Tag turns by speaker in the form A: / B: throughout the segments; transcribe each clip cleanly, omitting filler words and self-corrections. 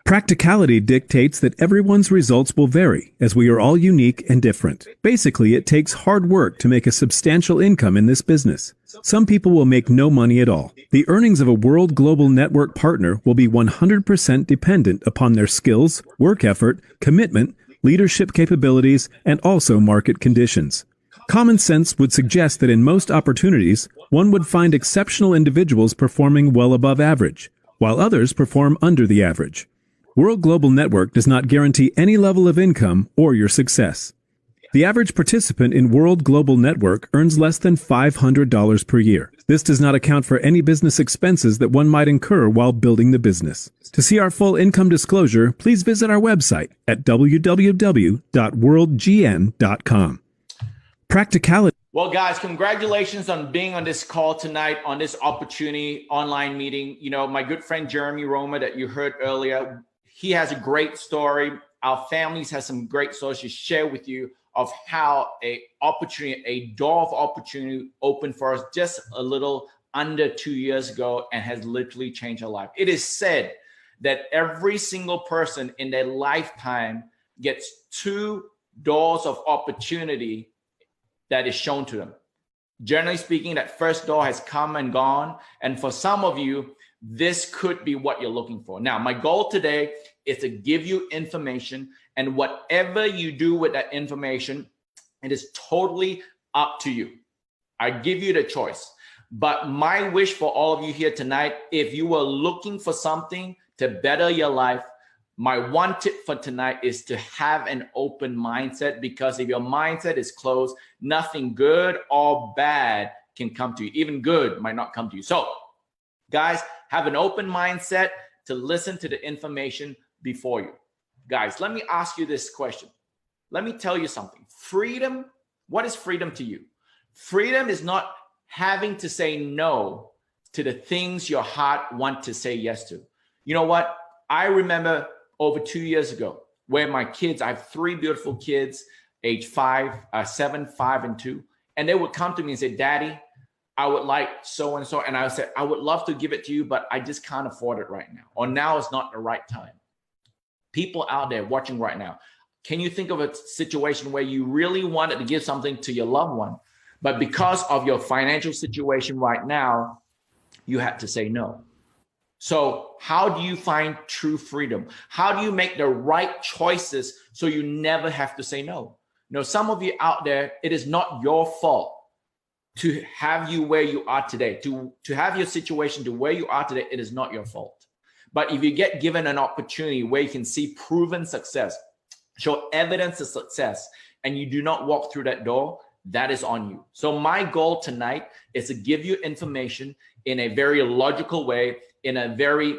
A: Practicality dictates that everyone's results will vary, as we are all unique and different. Basically, it takes hard work to make a substantial income in this business. Some people will make no money at all. The earnings of a World Global Network partner will be 100% dependent upon their skills, work effort, commitment, leadership capabilities, and also market conditions. Common sense would suggest that in most opportunities, one would find exceptional individuals performing well above average, while others perform under the average. World Global Network does not guarantee any level of income or your success. The average participant in World Global Network earns less than $500 per year. This does not account for any business expenses that one might incur while building the business. To see our full income disclosure, please visit our website at www.worldgn.com. Practicality.
B: Well, guys, congratulations on being on this call tonight, on this opportunity online meeting. You know, my good friend Jeremy Roma that you heard earlier, he has a great story. Our families have some great stories to share with you of how a door of opportunity opened for us just a little under 2 years ago and has literally changed our life. It is said that every single person in their lifetime gets 2 doors of opportunity that is shown to them. Generally speaking, that first door has come and gone. And for some of you, this could be what you're looking for. Now, my goal today is to give you information, and whatever you do with that information, it is totally up to you. I give you the choice. But my wish for all of you here tonight, if you were looking for something to better your life, my one tip for tonight is to have an open mindset, because if your mindset is closed, nothing good or bad can come to you. Even good might not come to you. So, guys, have an open mindset to listen to the information before you. Guys, let me ask you this question. Let me tell you something. Freedom, what is freedom to you? Freedom is not having to say no to the things your heart wants to say yes to. You know what? I remember over 2 years ago where my kids, I have 3 beautiful kids, age 7, 5, and 2. And they would come to me and say, Daddy, I would like so-and-so. And I would say, I would love to give it to you, but I just can't afford it right now. Or now is not the right time. People out there watching right now, can you think of a situation where you really wanted to give something to your loved one, but because of your financial situation right now, you had to say no? So how do you find true freedom? How do you make the right choices so you never have to say no? You know, some of you out there, it is not your fault to have you where you are today, to have your situation to where you are today. It is not your fault. But if you get given an opportunity where you can see proven success, show evidence of success, and you do not walk through that door, that is on you. So my goal tonight is to give you information in a very logical way, in a very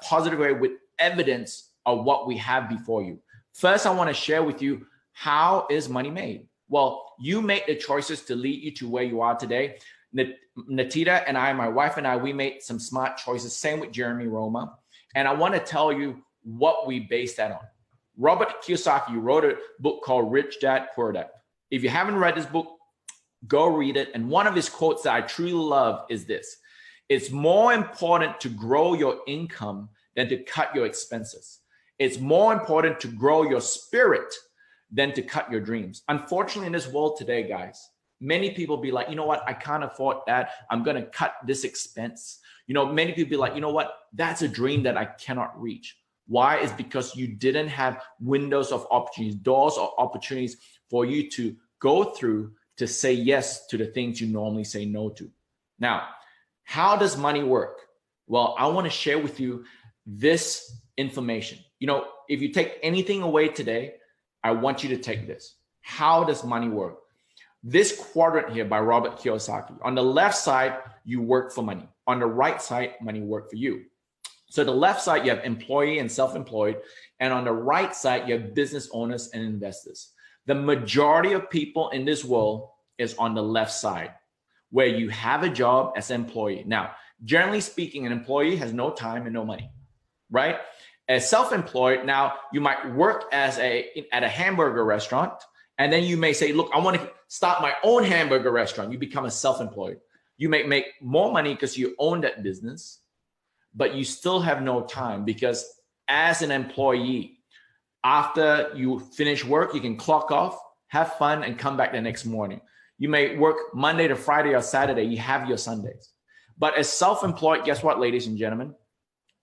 B: positive way, with evidence of what we have before you. First, I want to share with you, how is money made? Well, you make the choices to lead you to where you are today. Natita and I, my wife and I, we made some smart choices. Same with Jeremy Roma. And I want to tell you what we based that on. Robert Kiyosaki wrote a book called Rich Dad, Poor Dad. If you haven't read this book, go read it. And one of his quotes that I truly love is this: it's more important to grow your income than to cut your expenses. It's more important to grow your spirit than to cut your dreams. Unfortunately, in this world today, guys, many people be like, you know what, I can't afford that. I'm going to cut this expense. You know, many people be like, you know what, that's a dream that I cannot reach. Why? Is because you didn't have windows of opportunities, doors of opportunities for you to go through to say yes to the things you normally say no to. Now, how does money work? Well, I want to share with you this information. You know, if you take anything away today, I want you to take this. How does money work? This quadrant here by Robert Kiyosaki. On the left side, you work for money. On the right side, money work for you. So the left side, you have employee and self-employed. And on the right side, you have business owners and investors. The majority of people in this world is on the left side, where you have a job as an employee. Now, generally speaking, an employee has no time and no money, right? As self-employed, now you might work at a hamburger restaurant, and then you may say, look, I want to start my own hamburger restaurant. You become a self-employed. You may make more money because you own that business, but you still have no time because as an employee. After you finish work, you can clock off, have fun, and come back the next morning. You may work Monday to Friday or Saturday. You have your Sundays. But as self-employed, guess what, ladies and gentlemen?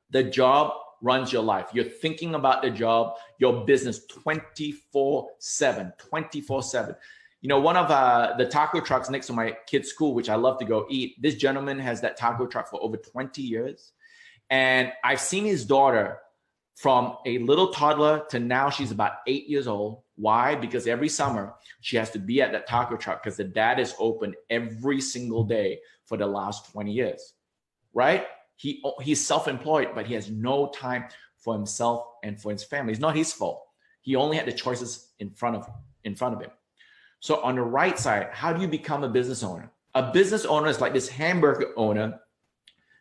B: The job runs your life. You're thinking about the job, your business 24/7, 24/7. You know, one of the taco trucks next to my kid's school, which I love to go eat, this gentleman has that taco truck for over 20 years. And I've seen his daughter from a little toddler to now she's about 8 years old. Why? Because every summer she has to be at that taco truck because the dad is open every single day for the last 20 years, right? He's self-employed, but he has no time for himself and for his family. It's not his fault. He only had the choices in front of him. So on the right side, how do you become a business owner? A business owner is like this hamburger owner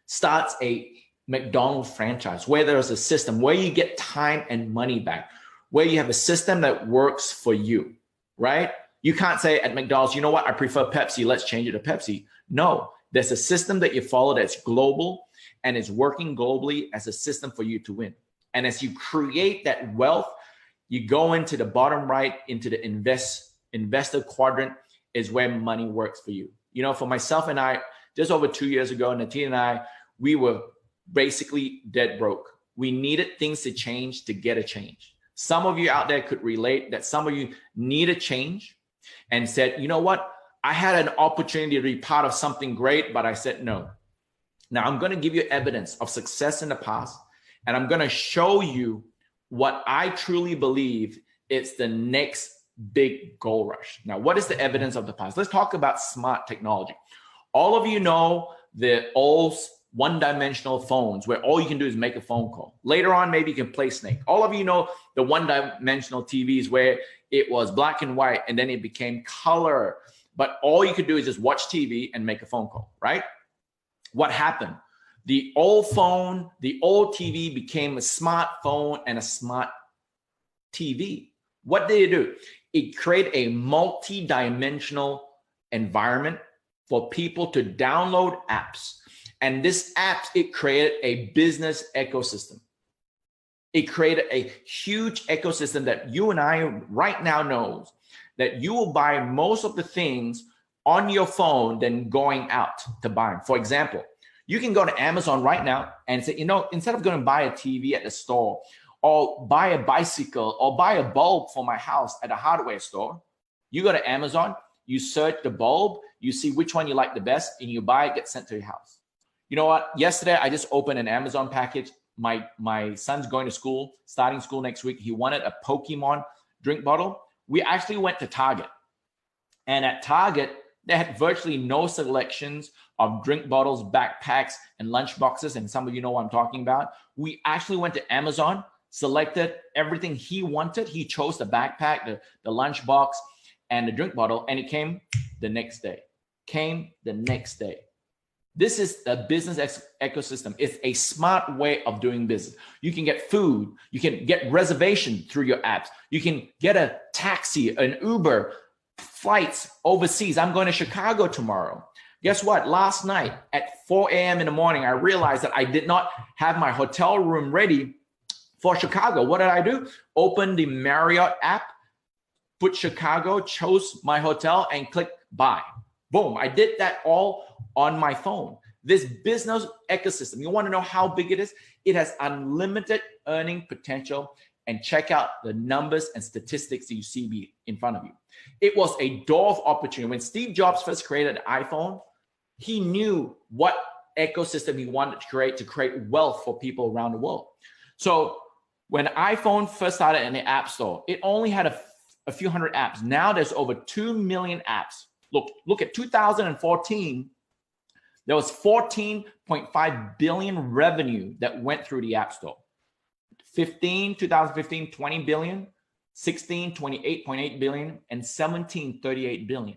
B: starts a McDonald's franchise where there's a system where you get time and money back, where you have a system that works for you, right? You can't say at McDonald's, you know what, I prefer Pepsi, let's change it to Pepsi. No, there's a system that you follow that's global and is working globally as a system for you to win. And as you create that wealth, you go into the bottom right, into the investor quadrant is where money works for you. You know, for myself and I, just over 2 years ago, Natina and I, we were basically dead broke. We needed things to change to get a change. Some of you out there could relate that some of you need a change and said, you know what? I had an opportunity to be part of something great, but I said no. Now I'm going to give you evidence of success in the past, and I'm going to show you what I truly believe is the next big goal rush. Now, what is the evidence of the past? Let's talk about smart technology. All of you know the old one-dimensional phones where all you can do is make a phone call. Later on, maybe you can play Snake. All of you know the one-dimensional TVs where it was black and white and then it became color. But all you could do is just watch TV and make a phone call, right? What happened? The old phone, the old TV became a smartphone and a smart TV. What did it do? It created a multi-dimensional environment for people to download apps. And this app, it created a business ecosystem. It created a huge ecosystem that you and I right now knows that you will buy most of the things on your phone than going out to buy them. For example, you can go to Amazon right now and say, you know, instead of going to buy a TV at the store or buy a bicycle or buy a bulb for my house at a hardware store, you go to Amazon, you search the bulb, you see which one you like the best, and you buy it, gets sent to your house. You know what? Yesterday, I just opened an Amazon package. My son's going to school, starting school next week. He wanted a Pokemon drink bottle. We actually went to Target. And at Target, they had virtually no selections of drink bottles, backpacks, and lunch boxes. And some of you know what I'm talking about. We actually went to Amazon, selected everything he wanted. He chose the backpack, the lunch box, and the drink bottle, and it came the next day. This is a business ecosystem. It's a smart way of doing business. You can get food. You can get reservation through your apps. You can get a taxi, an Uber, flights overseas. I'm going to Chicago tomorrow. Guess what? Last night at 4 a.m. in the morning, I realized that I did not have my hotel room ready for Chicago. What did I do? Open the Marriott app, put Chicago, chose my hotel, and click buy. Boom. I did that all on my phone. This business ecosystem, you want to know how big it is? It has unlimited earning potential, and check out the numbers and statistics that you see in front of you. It was a door of opportunity. When Steve Jobs first created the iPhone, he knew what ecosystem he wanted to create wealth for people around the world. So when iPhone first started in the App Store, it only had a few hundred apps. Now there's over 2 million apps. Look at 2014. There was 14.5 billion revenue that went through the App Store. 2015, 20 billion, 16, 28.8 billion, and 17, 38 billion.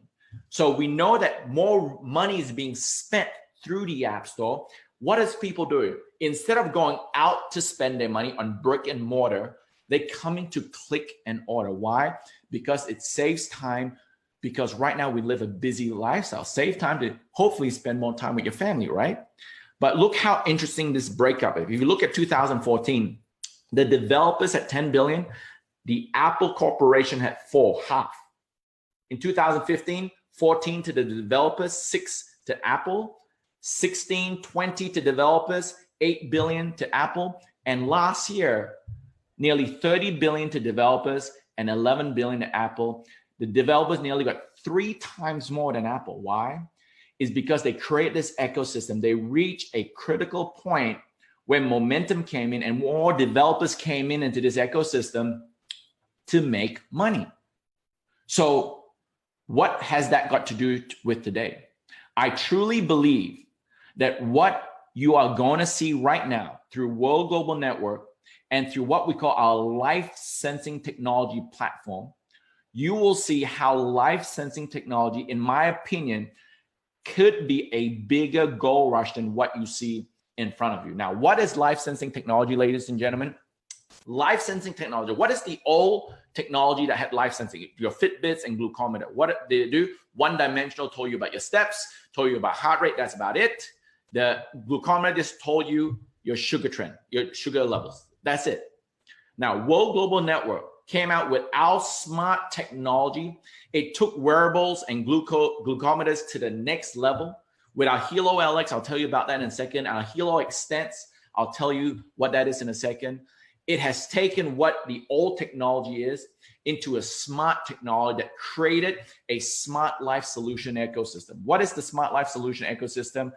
B: So we know that more money is being spent through the App Store. What is people doing? Instead of going out to spend their money on brick and mortar, they come in to click and order. Why? Because it saves time. Because right now we live a busy lifestyle. Save time to hopefully spend more time with your family, right? But look how interesting this breakup is. If you look at 2014, The developers had 10 billion. The Apple Corporation had half. In 2015, 14 to the developers, 6 to Apple, 16, 20 to developers, 8 billion to Apple. And last year, nearly 30 billion to developers and 11 billion to Apple. The developers nearly got 3 times more than Apple. Why? Is because they create this ecosystem. They reach a critical point where momentum came in and more developers came into this ecosystem to make money. So what has that got to do with today? I truly believe that what you are going to see right now through World Global Network and through what we call our life sensing technology platform, you will see how life sensing technology, in my opinion, could be a bigger gold rush than what you see in front of you. Now, what is life sensing technology, ladies and gentlemen? Life sensing technology. What is the old technology that had life sensing? Your Fitbits and glucometer. What did it do? One dimensional, told you about your steps, told you about heart rate. That's about it. The glucometer just told you your sugar trend, your sugar levels. That's it. Now, World Global Network came out with our smart technology. It took wearables and glucometers to the next level. With our Hilo LX, I'll tell you about that in a second. Our Hilo Extents, I'll tell you what that is in a second. It has taken what the old technology is into a smart technology that created a smart life solution ecosystem. What is the smart life solution ecosystem?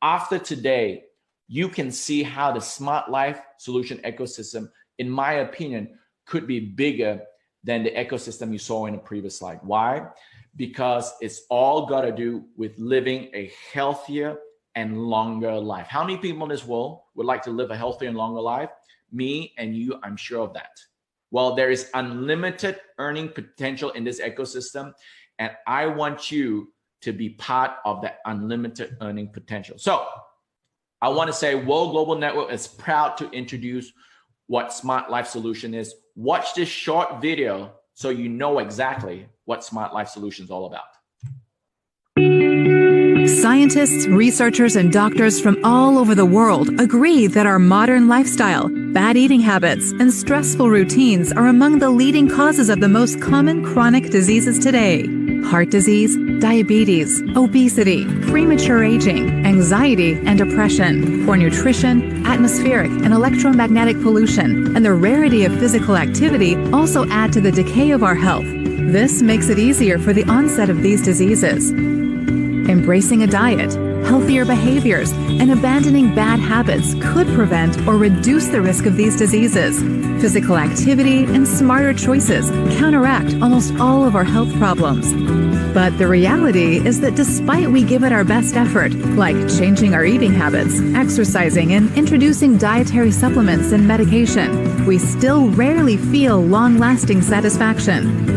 B: After today, you can see how the smart life solution ecosystem, in my opinion, could be bigger than the ecosystem you saw in the previous slide. Why? Because it's all got to do with living a healthier and longer life. How many people in this world would like to live a healthier and longer life? Me and you, I'm sure of that. Well, there is unlimited earning potential in this ecosystem, and I want you to be part of that unlimited earning potential. So I want to say World Global Network is proud to introduce what Smart Life Solution is. Watch this short video so you know exactly what Smart Life Solution is all about.
C: Scientists, researchers, and doctors from all over the world agree that our modern lifestyle, bad eating habits, and stressful routines are among the leading causes of the most common chronic diseases today. Heart disease, diabetes, obesity, premature aging, anxiety and depression, poor nutrition, atmospheric and electromagnetic pollution, and the rarity of physical activity also add to the decay of our health. This makes it easier for the onset of these diseases. Embracing a diet, healthier behaviors, and abandoning bad habits could prevent or reduce the risk of these diseases. Physical activity and smarter choices counteract almost all of our health problems. But the reality is that despite we give it our best effort, like changing our eating habits, exercising, and introducing dietary supplements and medication, we still rarely feel long-lasting satisfaction.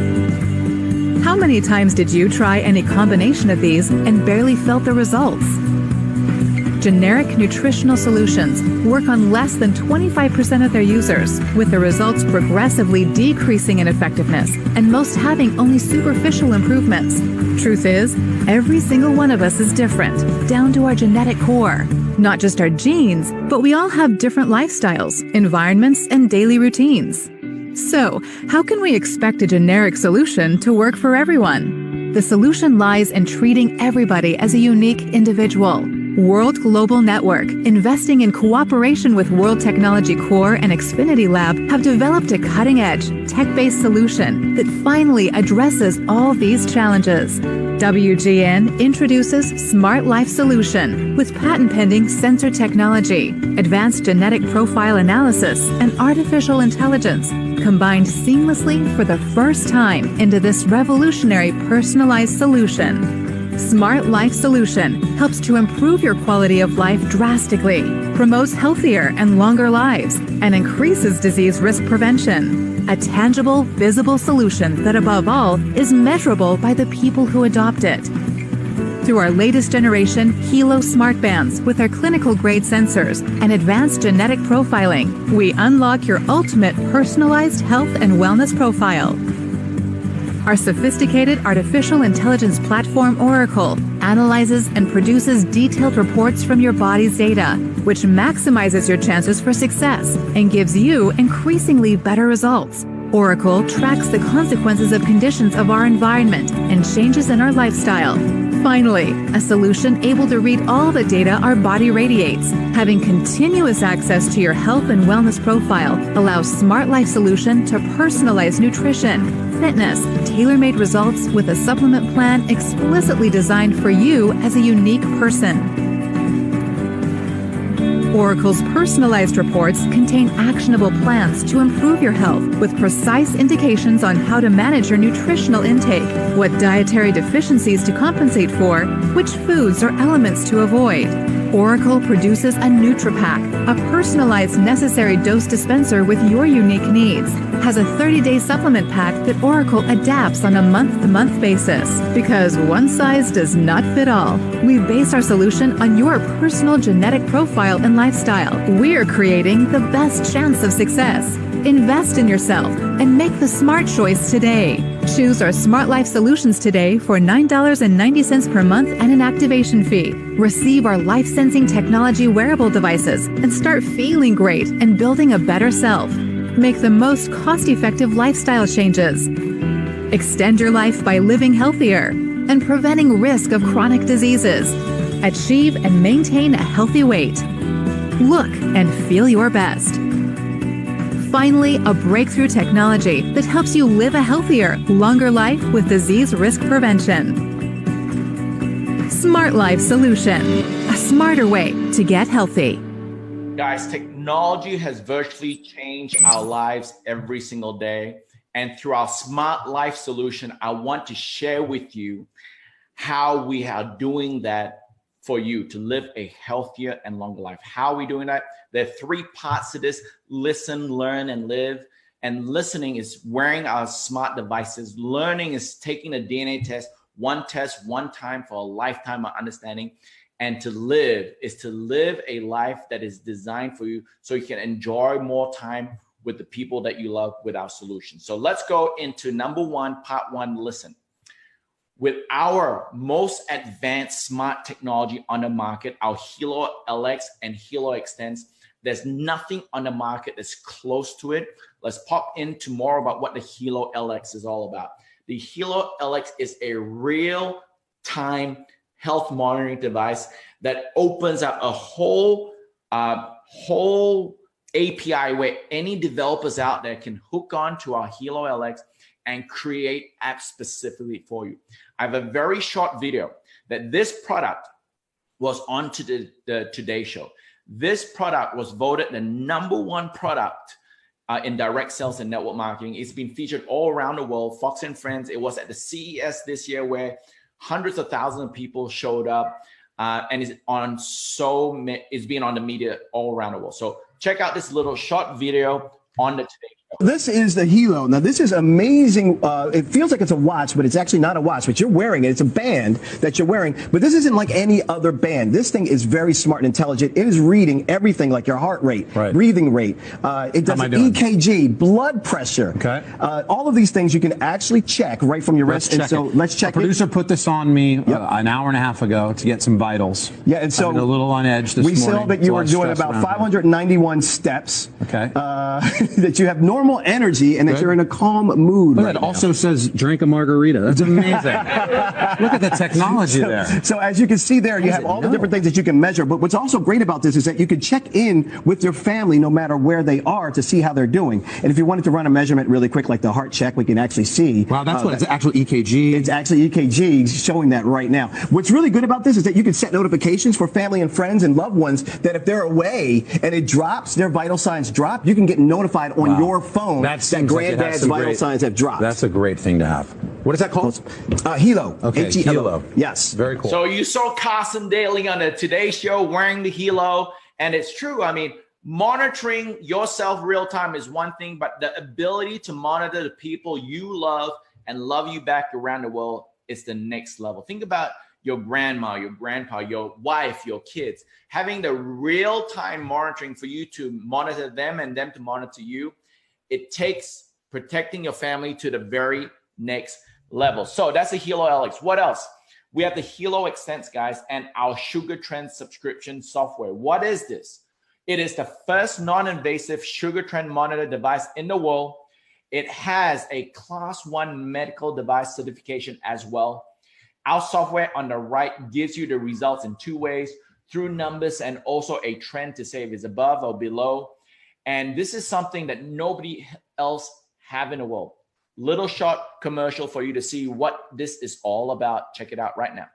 C: How many times did you try any combination of these and barely felt the results? Generic nutritional solutions work on less than 25% of their users, with the results progressively decreasing in effectiveness and most having only superficial improvements. Truth is, every single one of us is different, down to our genetic core. Not just our genes, but we all have different lifestyles, environments, and daily routines. So, how can we expect a generic solution to work for everyone? The solution lies in treating everybody as a unique individual. World Global Network, investing in cooperation with World Technology Core and Xfinity Lab, have developed a cutting-edge, tech-based solution that finally addresses all these challenges. WGN introduces Smart Life Solution with patent-pending sensor technology, advanced genetic profile analysis, and artificial intelligence, combined seamlessly for the first time into this revolutionary personalized solution. Smart Life Solution helps to improve your quality of life drastically, promotes healthier and longer lives, and increases disease risk prevention. A tangible, visible solution that, above all, is measurable by the people who adopt it. Through our latest generation Hilo Smart Bands with their clinical-grade sensors and advanced genetic profiling, we unlock your ultimate personalized health and wellness profile. Our sophisticated artificial intelligence platform, Oracle, analyzes and produces detailed reports from your body's data, which maximizes your chances for success and gives you increasingly better results. Oracle tracks the consequences of conditions of our environment and changes in our lifestyle. Finally, a solution able to read all the data our body radiates. Having continuous access to your health and wellness profile allows Smart Life Solution to personalize nutrition, fitness, tailor-made results with a supplement plan explicitly designed for you as a unique person. Oracle's personalized reports contain actionable plans to improve your health with precise indications on how to manage your nutritional intake, what dietary deficiencies to compensate for, which foods or elements to avoid. Oracle produces a NutriPack, a personalized necessary dose dispenser with your unique needs, has a 30-day supplement pack that Oracle adapts on a month-to-month basis. Because one size does not fit all, we base our solution on your personal genetic profile and lifestyle. We're creating the best chance of success. Invest in yourself and make the smart choice today. Choose our Smart Life Solutions today for $9.90 per month and an activation fee. Receive our life-sensing technology wearable devices and start feeling great and building a better self. Make the most cost-effective lifestyle changes. Extend your life by living healthier and preventing risk of chronic diseases. Achieve and maintain a healthy weight. Look and feel your best. Finally, a breakthrough technology that helps you live a healthier, longer life with disease risk prevention. Smart Life Solution, a smarter way to get healthy.
B: Guys, technology has virtually changed our lives every single day. And through our Smart Life Solution, I want to share with you how we are doing that for you to live a healthier and longer life. How are we doing that? There are 3 parts to this: listen, learn, and live. And listening is wearing our smart devices. Learning is taking a DNA test, one time for a lifetime of understanding. And to live is to live a life that is designed for you so you can enjoy more time with the people that you love with our solution. So let's go into number 1, part 1, listen. With our most advanced smart technology on the market, our Hilo LX and Hilo Extends, there's nothing on the market that's close to it. Let's pop into more about what the Hilo LX is all about. The Hilo LX is a real-time health monitoring device that opens up a whole API where any developers out there can hook on to our Hilo LX and create apps specifically for you. I have a very short video that this product was on to the Today Show. This product was voted the #1 product in direct sales and network marketing. It's been featured all around the world. Fox and Friends. It was at the CES this year where hundreds of thousands of people showed up, and it's being on the media all around the world. So check out this little short video on the Today Show.
D: This is the Hilo. Now, this is amazing. It feels like it's a watch, but it's actually not a watch, but you're wearing it. It's a band that you're wearing, but this isn't like any other band. This thing is very smart and intelligent. It is reading everything like your heart rate, breathing rate. It does EKG, blood pressure. Okay. All of these things you can actually check right from your wrist. And so let's check it.
E: The producer put this on me an hour and a half ago to get some vitals.
D: Yeah, and so
E: I'm a little on edge this morning.
D: We saw that you were doing about 591 steps. Okay. That you have normal energy and that you're in a calm mood.
E: It also says drink a margarita. That's amazing. Look at the technology there.
D: So as you can see there, you have all the different things that you can measure. But what's also great about this is that you can check in with your family no matter where they are to see how they're doing. And if you wanted to run a measurement really quick, like the heart check, we can actually see.
E: Wow, that's what it's actual EKG.
D: It's actually EKG showing that right now. What's really good about this is that you can set notifications for family and friends and loved ones that if they're away and it drops, their vital signs drop, you can get notified on your phone that granddad's vital signs have dropped.
E: That's a great thing to have. What is that called?
D: Hilo.
E: Okay,
D: H-E-L-O. Yes.
E: Very cool.
B: So you saw Carson Daly on the Today Show wearing the Hilo, and it's true. I mean, monitoring yourself real time is one thing, but the ability to monitor the people you love and love you back around the world is the next level. Think about your grandma, your grandpa, your wife, your kids, having the real-time monitoring for you to monitor them and them to monitor you. It takes protecting your family to the very next level. So that's the Hilo LX. What else? We have the Hilo Extents, guys, and our Sugar Trend subscription software. What is this? It is the first non-invasive sugar trend monitor device in the world. It has a Class 1 medical device certification as well. Our software on the right gives you the results in 2 ways, through numbers and also a trend to say if it's above or below. And this is something that nobody else have in the world. Little short commercial for you to see what this is all about. Check it out right now.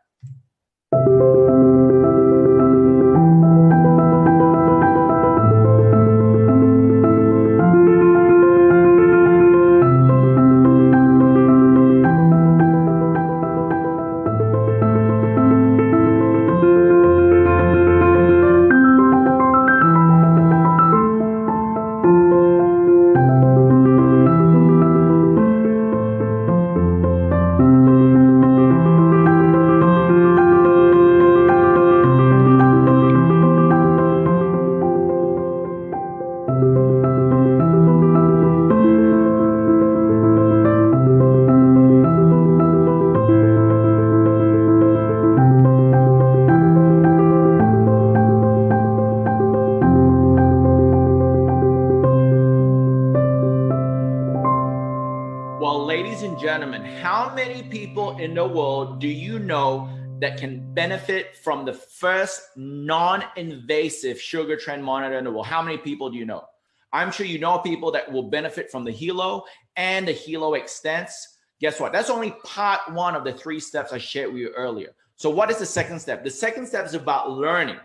B: How many people in the world do you know that can benefit from the first non-invasive sugar trend monitor in the world? How many people do you know? I'm sure you know people that will benefit from the Hilo and the Hilo Extents. Guess what? That's only part 1 of the 3 steps I shared with you earlier. So what is the second step? The second step is about learning.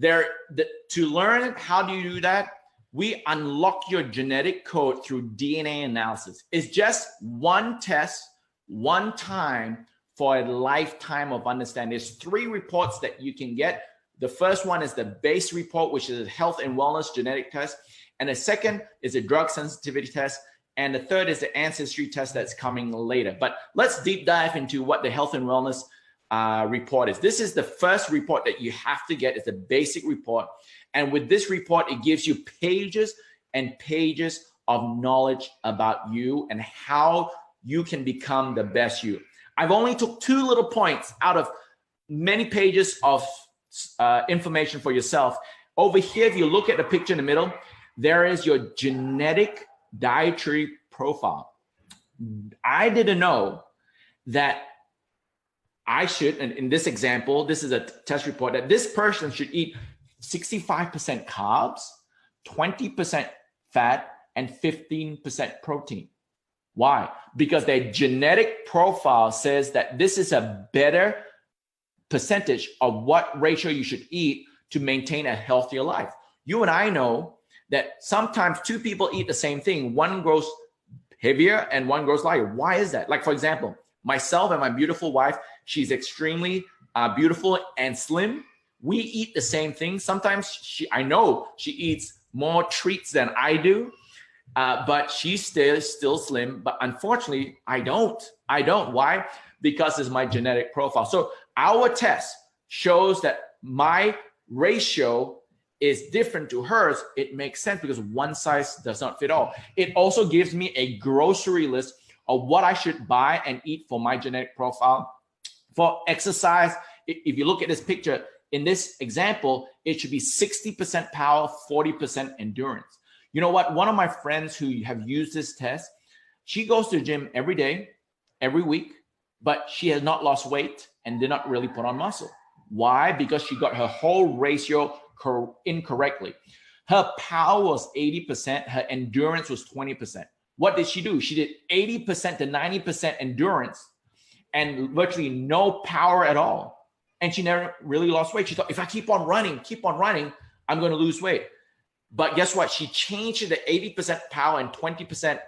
B: To learn, how do you do that? We unlock your genetic code through DNA analysis. It's just one test, one time for a lifetime of understanding. There's 3 reports that you can get. The first one is the base report, which is a health and wellness genetic test. And the second is a drug sensitivity test. And the third is the ancestry test that's coming later. But let's deep dive into what the health and wellness report is. This is the first report that you have to get. It's a basic report. And with this report, it gives you pages and pages of knowledge about you and how you can become the best you. I've only took 2 little points out of many pages of information for yourself. Over here, if you look at the picture in the middle, there is your genetic dietary profile. I didn't know that I should, and in this example, this is a test report, that this person should eat 65% carbs, 20% fat, and 15% protein. Why? Because their genetic profile says that this is a better percentage of what ratio you should eat to maintain a healthier life. You and I know that sometimes 2 people eat the same thing. One grows heavier and one grows lighter. Why is that? Like, for example, myself and my beautiful wife, she's extremely beautiful and slim. We eat the same thing. Sometimes I know she eats more treats than I do, but she's still slim. But unfortunately, I don't. Why? Because it's my genetic profile. So our test shows that my ratio is different to hers. It makes sense because one size does not fit all. It also gives me a grocery list of what I should buy and eat for my genetic profile. For exercise, if you look at this picture, in this example, it should be 60% power, 40% endurance. You know what? One of my friends who have used this test, she goes to the gym every day, every week, but she has not lost weight and did not really put on muscle. Why? Because she got her whole ratio incorrectly. Her power was 80%, her endurance was 20%. What did she do? She did 80% to 90% endurance and virtually no power at all. And she never really lost weight. She thought, if I keep on running, I'm going to lose weight. But guess what? She changed it to 80% power and 20%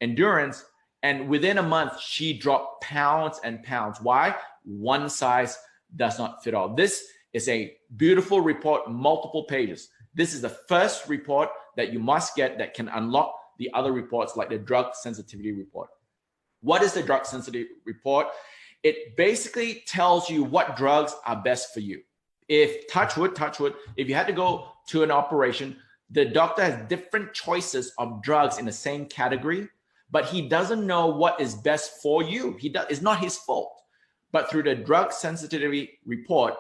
B: endurance. And within a month, she dropped pounds and pounds. Why? One size does not fit all. This is a beautiful report, multiple pages. This is the first report that you must get that can unlock the other reports like the drug sensitivity report. What is the drug sensitivity report? It basically tells you what drugs are best for you. If touch wood, if you had to go to an operation, the doctor has different choices of drugs in the same category, but he doesn't know what is best for you. It's not his fault. but through the drug sensitivity report,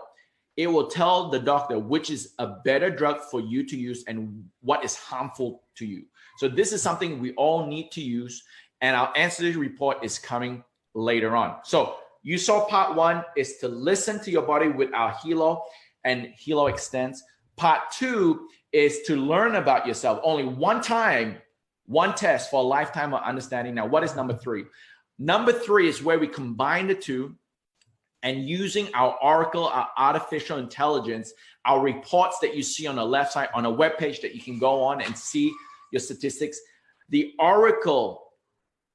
B: it will tell the doctor which is a better drug for you to use and what is harmful to you. So this is something we all need to use, and our ancillary report is coming later on. So you saw part one is to listen to your body with our Helo and Helo Extends. Part two is to learn about yourself. Only one time, one test for a lifetime of understanding. Now, what is number three? Number three is where we combine the two, and using our Oracle, our artificial intelligence, our reports that you see on the left side on a web page that you can go on and see your statistics. The Oracle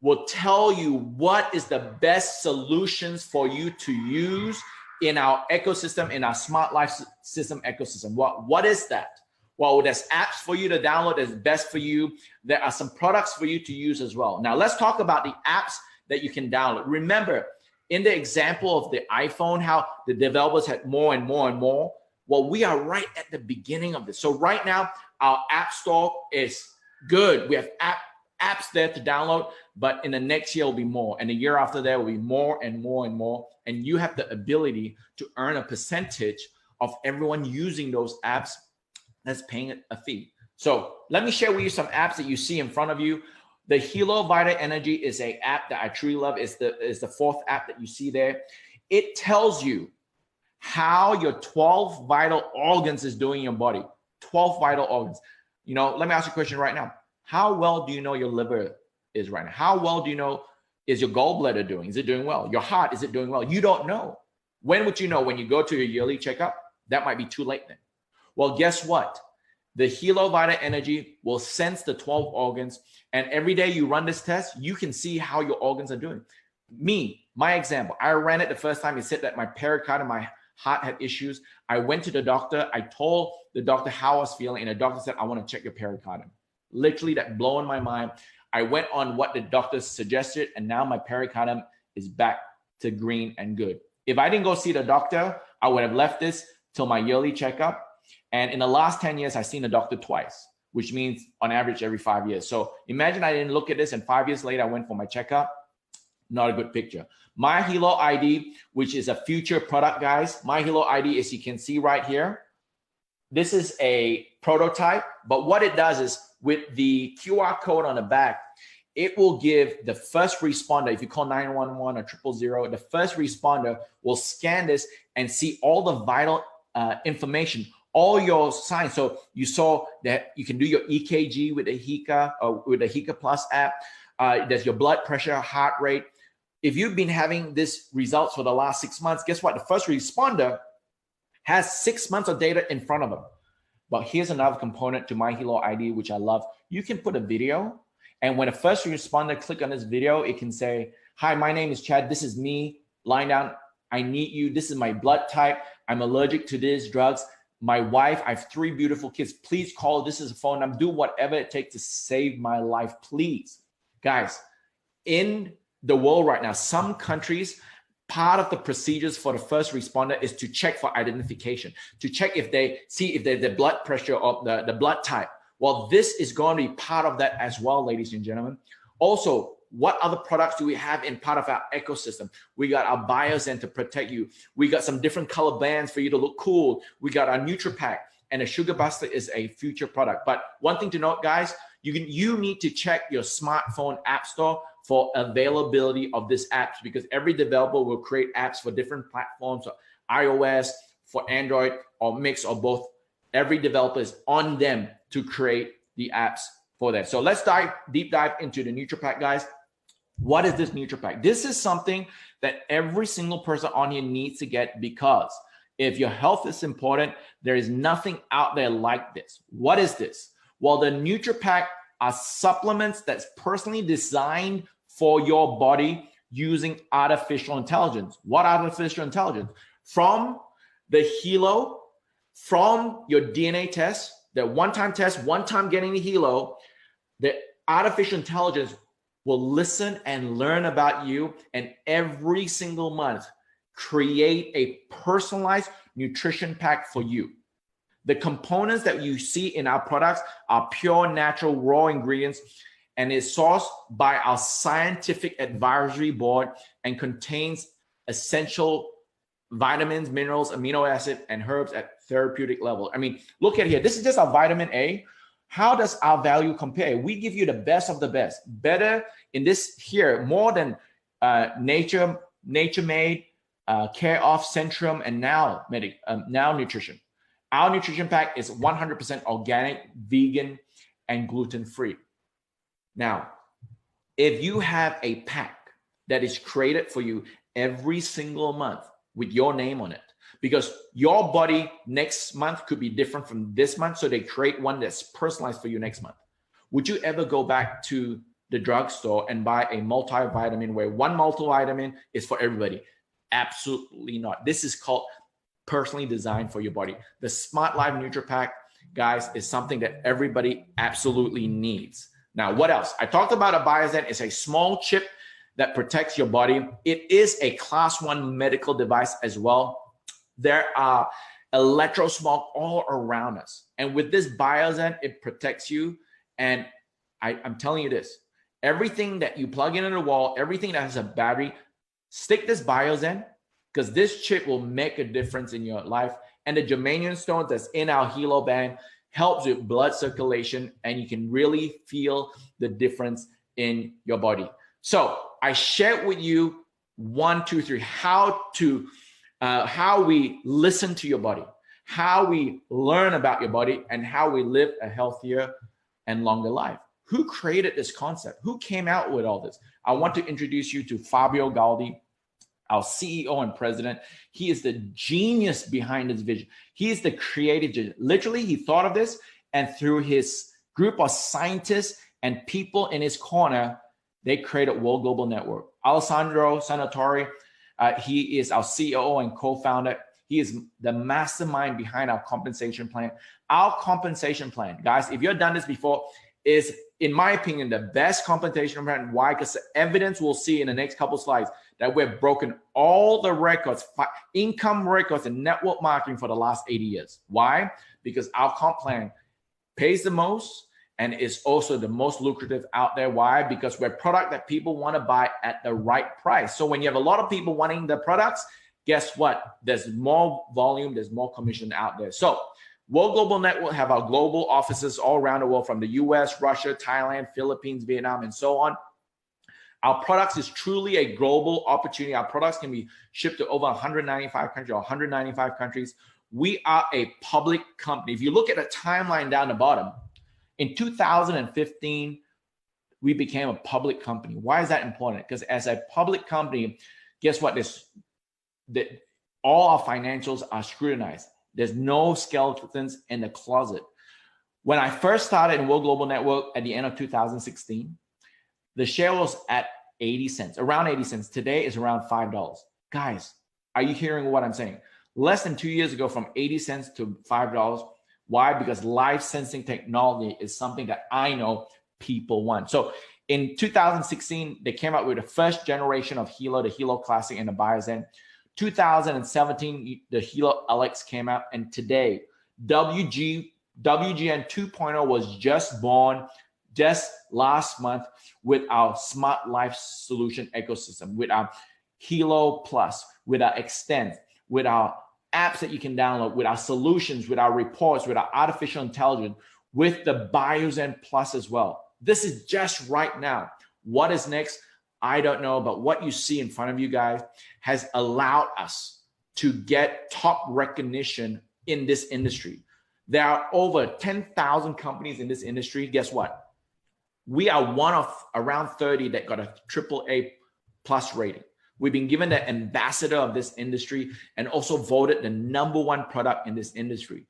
B: will tell you what is the best solutions for you to use in our ecosystem, in our smart life system ecosystem. What is that? Well, there's apps for you to download that's best for you. There are some products for you to use as well. Now, let's talk about the apps that you can download. Remember, in the example of the iPhone, how the developers had more and more and more. Well, we are right at the beginning of this. So right now, our app store is good. We have apps there to download, but in the next year will be more. And the year after that will be more and more and more. And you have the ability to earn a percentage of everyone using those apps that's paying a fee. So let me share with you some apps that you see in front of you. The Helo Vital Energy is an app that I truly love. It's the fourth app that you see there. It tells you how your 12 vital organs is doing in your body. 12 vital organs. You know, let me ask you a question right now. How well do you know your liver is right now? How well do you know is your gallbladder doing? Is it doing well? Your heart, is it doing well? You don't know. When would you know? When you go to your yearly checkup? That might be too late then. Well, guess what? The Helo Vital Energy will sense the 12 organs, and every day you run this test, you can see how your organs are doing. My example, I ran it the first time. It said that my pericardium, my heart had issues. I went to the doctor. I told the doctor how I was feeling, and the doctor said, I want to check your pericardium. Literally, that blowing my mind. I went on what the doctor suggested, and now my pericardium is back to green and good. If I didn't go see the doctor, I would have left this till my yearly checkup. And in the last 10 years, I've seen the doctor twice, which means on average every 5 years. So imagine I didn't look at this, and 5 years later, I went for my checkup. Not a good picture. My Helo ID, which is a future product, guys. My Helo ID, as you can see right here, this is a prototype, but what it does is with the QR code on the back, it will give the first responder, if you call 911 or 000, the first responder will scan this and see all the vital information, all your signs. So you saw that you can do your EKG with the Hika or with the Hika Plus app. There's your blood pressure, heart rate. If you've been having this results for the last 6 months, guess what? The first responder has 6 months of data in front of them. But here's another component to my Helo ID, which I love. You can put a video, and when a first responder click on this video, it can say, hi, my name is Chad. This is me lying down. I need you. This is my blood type. I'm allergic to these drugs. My wife, I have 3 beautiful kids. Please call. This is a phone number. Do whatever it takes to save my life, please. Guys, in the world right now, some countries, part of the procedures for the first responder is to check for identification, to check if they see if they the blood pressure or the blood type. Well, this is going to be part of that as well, ladies and gentlemen. Also, what other products do we have in part of our ecosystem? We got our Biozen to protect you. We got some different color bands for you to look cool. We got our NutriPack, and a Sugar Buster is a future product. But one thing to note, guys, you need to check your smartphone app store for availability of these apps, because every developer will create apps for different platforms, so iOS, for Android, or mix or both. Every developer is on them to create the apps for that. So let's deep dive into the NutriPack, guys. What is this NutriPack? This is something that every single person on here needs to get, because if your health is important, there is nothing out there like this. What is this? Well, the NutriPack are supplements that's personally designed for your body using artificial intelligence. What artificial intelligence? From the Helo, from your DNA test, the one-time test, one-time getting the Helo, the artificial intelligence will listen and learn about you, and every single month create a personalized nutrition pack for you. The components that you see in our products are pure, natural, raw ingredients, and is sourced by our scientific advisory board and contains essential vitamins, minerals, amino acid, and herbs at therapeutic level. I mean, look at here. This is just our vitamin A. How does our value compare? We give you the best of the best. Better in this here, more than nature made, care of, Centrum, and now nutrition. Our nutrition pack is 100% organic, vegan, and gluten-free. Now, if you have a pack that is created for you every single month with your name on it, because your body next month could be different from this month, so they create one that's personalized for you next month. Would you ever go back to the drugstore and buy a multivitamin where one multivitamin is for everybody? Absolutely not. This is called personally designed for your body. The Smart Life NutriPack, guys, is something that everybody absolutely needs. Now, what else? I talked about a Biozen. It's a small chip that protects your body. It is a class 1 medical device as well. There are electrosmog all around us. And with this Biozen, it protects you. And I'm telling you this, everything that you plug into the wall, everything that has a battery, stick this Biozen, because this chip will make a difference in your life. And the germanium stones that's in our Hilo band helps with blood circulation, and you can really feel the difference in your body. So I shared with you 1, 2, 3, how we listen to your body, how we learn about your body, and how we live a healthier and longer life. Who created this concept? Who came out with all this? I want to introduce you to Fabio Galdi, our CEO and president. He is the genius behind this vision. He is the creative genius. Literally, he thought of this, and through his group of scientists and people in his corner, they created World Global Network. Alessandro Sanatori, he is our COO and co-founder. He is the mastermind behind our compensation plan. Our compensation plan, guys, if you've done this before, is, in my opinion, the best compensation plan. Why? Because the evidence we'll see in the next couple slides that we've broken all the records, income records and network marketing for the last 80 years. Why? Because our comp plan pays the most and is also the most lucrative out there. Why? Because we're a product that people want to buy at the right price. So when you have a lot of people wanting the products, guess what? There's more volume, there's more commission out there. So World Global Network have our global offices all around the world, from the US, Russia, Thailand, Philippines, Vietnam, and so on. Our products is truly a global opportunity. Our products can be shipped to over 195 countries, 195 countries. We are a public company. If you look at the timeline down the bottom, in 2015, we became a public company. Why is that important? Because as a public company, guess what? All our financials are scrutinized. There's no skeletons in the closet. When I first started in World Global Network at the end of 2016, the share was at 80 cents, around 80 cents. Today is around $5. Guys, are you hearing what I'm saying? Less than 2 years ago, from 80 cents to $5. Why? Because live sensing technology is something that I know people want. So in 2016, they came out with the first generation of Hilo, the Hilo Classic and the Biozen. 2017, the Hilo LX came out, and today, WGN 2.0 was just born just last month with our Smart Life Solution ecosystem, with our Hilo Plus, with our Extend, with our apps that you can download, with our solutions, with our reports, with our artificial intelligence, with the Biozen Plus as well. This is just right now. What is next? I don't know, but what you see in front of you guys has allowed us to get top recognition in this industry. There are over 10,000 companies in this industry. Guess what? We are one of around 30 that got a AAA plus rating. We've been given the ambassador of this industry and also voted the #1 product in this industry.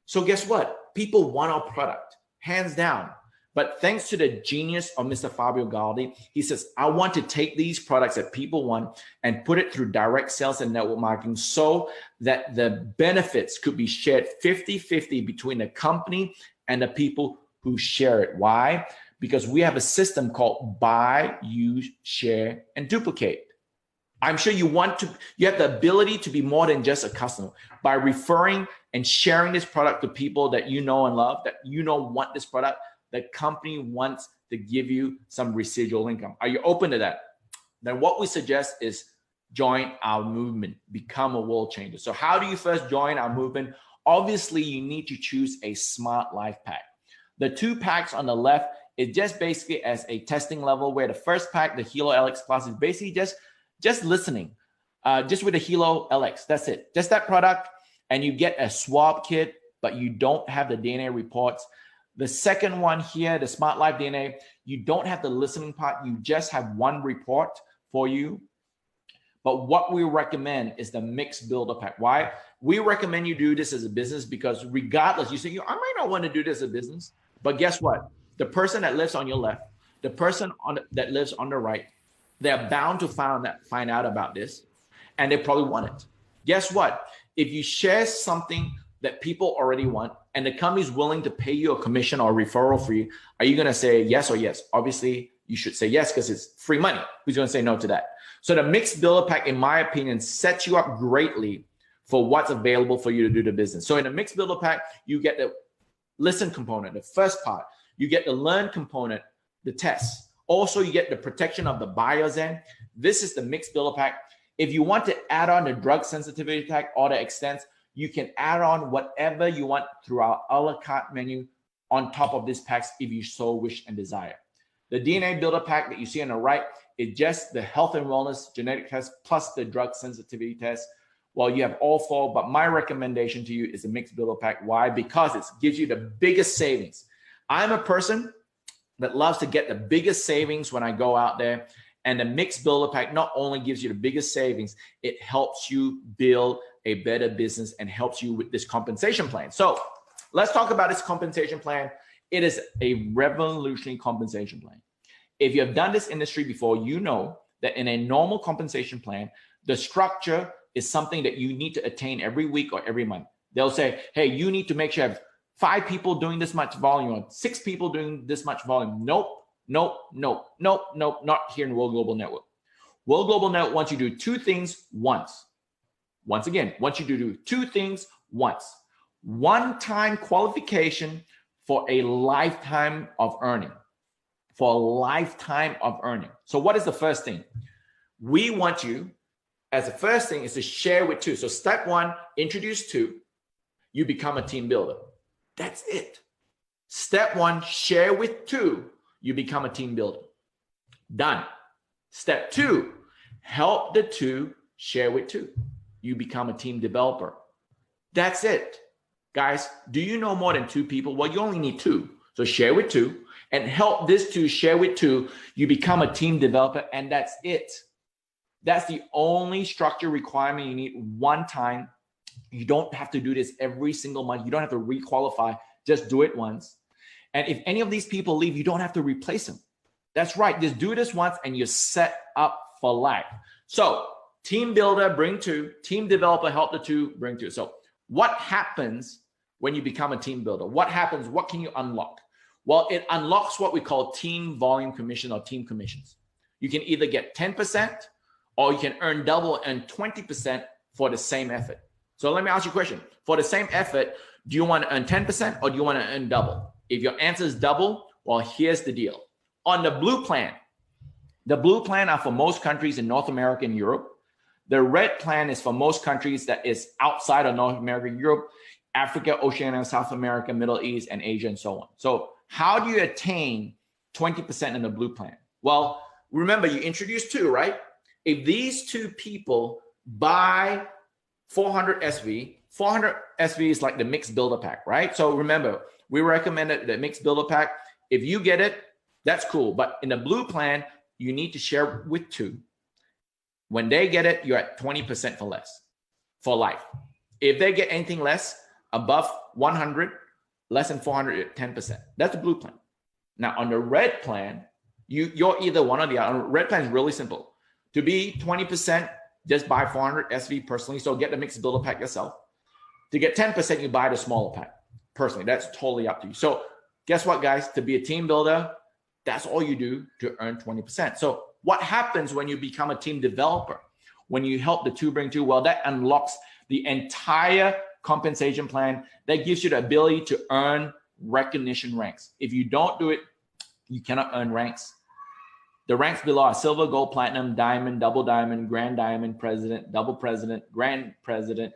B: So guess what? People want our product, hands down. But thanks to the genius of Mr. Fabio Galdi, he says, I want to take these products that people want and put it through direct sales and network marketing so that the benefits could be shared 50-50 between the company and the people who share it. Why? Because we have a system called buy, use, share, and duplicate. I'm sure you have the ability to be more than just a customer by referring and sharing this product to people that you know and love, that you know want this product. The company wants to give you some residual income. Are you open to that? Then what we suggest is join our movement, become a world changer. So how do you first join our movement? Obviously, you need to choose a smart life pack. The 2 packs on the left is just basically as a testing level, where the first pack, the Hilo LX Plus, is basically just listening, just with the Hilo LX. That's it, just that product. And you get a swab kit, but you don't have the DNA reports. The second one here, the Smart Life DNA, you don't have the listening part. You just have 1 report for you. But what we recommend is the mixed builder pack. Why? We recommend you do this as a business because regardless, you say, I might not want to do this as a business, but guess what? The person that lives on your left, the person that lives on the right, they're bound to find out about this, and they probably want it. Guess what? If you share something that people already want, and the company is willing to pay you a commission or a referral fee, are you going to say yes or yes? Obviously, you should say yes because it's free money. Who's going to say no to that? So the mixed builder pack, in my opinion, sets you up greatly for what's available for you to do the business. So in the mixed builder pack, you get the listen component, the first part. You get the learn component, the test. Also, you get the protection of the buyer's end. This is the mixed builder pack. If you want to add on the drug sensitivity pack or the extents, you can add on whatever you want through our a la carte menu on top of this packs if you so wish and desire. The DNA builder pack that you see on the right is just the health and wellness genetic test plus the drug sensitivity test. Well, you have all 4, but my recommendation to you is the mixed builder pack. Why? Because it gives you the biggest savings. I'm a person that loves to get the biggest savings when I go out there. And the mixed builder pack not only gives you the biggest savings, it helps you build a better business and helps you with this compensation plan. So let's talk about this compensation plan. It is a revolutionary compensation plan. If you have done this industry before, you know that in a normal compensation plan, the structure is something that you need to attain every week or every month. They'll say, hey, you need to make sure you have 5 people doing this much volume or 6 people doing this much volume. Nope. Not here in World Global Network. World Global Network wants you to do 2 things once. Once again, wants you to do 2 things once. One-time qualification for a lifetime of earning. For a lifetime of earning. So what is the first thing? We want you, as the first thing, is to share with 2. So step 1, introduce 2. You become a team builder. That's it. Step 1, share with 2. You become a team builder. Done. Step 2, help the 2 share with 2. You become a team developer. That's it. Guys, do you know more than 2 people? Well, you only need 2. So share with 2 and help this 2 share with 2. You become a team developer, and that's it. That's the only structure requirement you need one time. You don't have to do this every single month. You don't have to requalify. Just do it once. And if any of these people leave, you don't have to replace them. That's right. Just do this once and you're set up for life. So team builder, bring 2. Team developer, help the 2, bring 2. So what happens when you become a team builder? What happens? What can you unlock? Well, it unlocks what we call team volume commission or team commissions. You can either get 10% or you can earn double and 20% for the same effort. So let me ask you a question. For the same effort, do you want to earn 10% or do you want to earn double? If your answer is double, well, here's the deal. On the blue plan are for most countries in North America and Europe. The red plan is for most countries that is outside of North America and Europe, Africa, Oceania, South America, Middle East, and Asia, and so on. So how do you attain 20% in the blue plan? Well, remember, you introduced 2, right? If these 2 people buy 400 SV, 400 SV is like the mixed builder pack, right? So remember, we recommend the mixed builder pack. If you get it, that's cool. But in the blue plan, you need to share with 2. When they get it, you're at 20% for less, for life. If they get anything less, above 100, less than 400, you're at 10%. That's the blue plan. Now, on the red plan, you're either one or the other. Red plan is really simple. To be 20%, just buy 400 SV personally. So get the mixed builder pack yourself. To get 10%, you buy the smaller pack personally. That's totally up to you. So guess what, guys? To be a team builder, that's all you do to earn 20%. So what happens when you become a team developer? When you help the 2 bring 2, well, that unlocks the entire compensation plan. That gives you the ability to earn recognition ranks. If you don't do it, you cannot earn ranks. The ranks below are silver, gold, platinum, diamond, double diamond, grand diamond, president, double president, grand president,